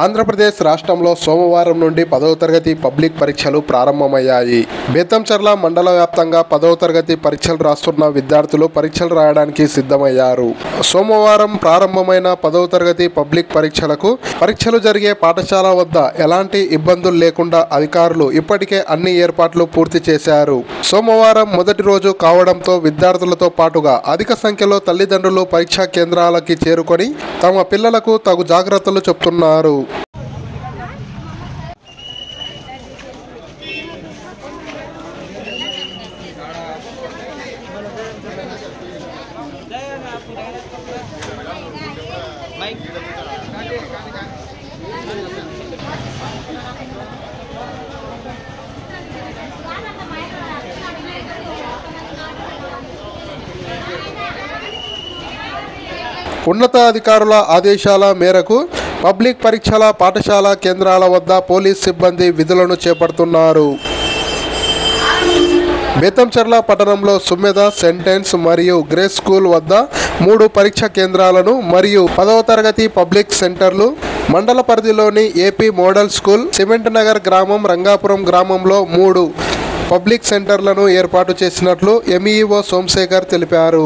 ఆంధ్రప్రదేశ్ రాష్ట్రంలో సోమవారం నుండి 10వ తరగతి పబ్లిక్ పరీక్షలు ప్రారంభమయ్యాయి. బేతంచెర్ల మండల వ్యాప్తంగా 10వ తరగతి పరీక్షలు రాస్తున్న విద్యార్థులు పరీక్షలు రాయడానికి సిద్ధమయ్యారు. సోమవారం ప్రారంభమైన 10వ తరగతి పబ్లిక్ పరీక్షలు జరిగే పాఠశాల వద్ద ఎలాంటి ఇబ్బందులు లేకుండా అధికారులు ఇప్పటికే అన్ని ఏర్పాట్లు పూర్తి చేశారు. సోమవారం మొదటి రోజు కావడంతో విద్యార్థులతో పాటుగా అధిక సంఖ్యలో తల్లిదండ్రులు పరీక్షా కేంద్రాలకి చేరుకొని తమ పిల్లలకు తగు జాగ్రత్తలు చెప్తున్నారు. ఉన్నతాధికారుల ఆదేశాల మేరకు పబ్లిక్ పరీక్షల పాఠశాల కేంద్రాల వద్ద పోలీస్ సిబ్బంది విధులను చేపడుతున్నారు. బేతంచెర్ల పట్టణంలో సుమెధ, సెంటెన్స్ మరియు గ్రేస్ స్కూల్ వద్ద 3 పరీక్షా కేంద్రాలను మరియు 10వ తరగతి పబ్లిక్ సెంటర్లు, మండల పరిధిలోని AP model school, cement Nagar గ్రామం, రంగాపురం గ్రామంలో 3 పబ్లిక్ సెంటర్లను ఏర్పాటు చేసినట్లు ఎంఈఓ సోమశేఖర్ తెలిపారు.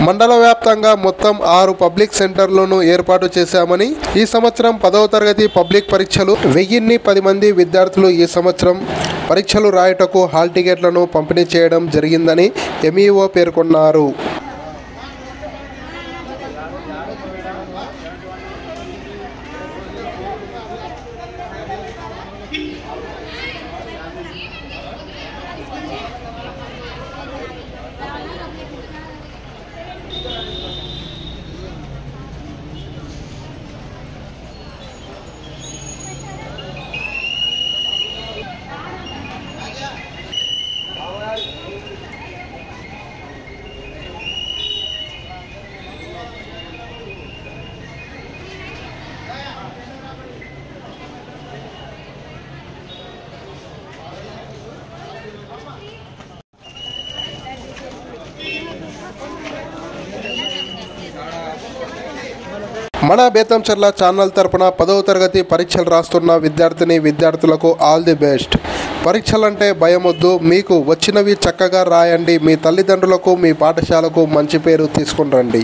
మండల వ్యాప్తంగా మొత్తం 6 పబ్లిక్ సెంటర్లను ఏర్పాటు చేశామని, ఈ సంవత్సరం 10వ తరగతి పబ్లిక్ పరీక్షలు 1010 మంది విద్యార్థులు ఈ సంవత్సరం పరీక్షలు రాయుటకు హాల్ టికెట్లను పంపిణీ చేయడం జరిగిందని ఎంఈఓ పేర్కొన్నారు. మన బేతంచెర్ల ఛానల్ తరపున 10వ తరగతి పరీక్షలు రాస్తున్న విద్యార్థులకు ఆల్ ది బెస్ట్. పరీక్షలంటే భయమొద్దు, మీకు వచ్చినవి చక్కగా రాయండి, మీ తల్లిదండ్రులకు మీ పాఠశాలకు మంచి పేరు తీసుకుని రండి.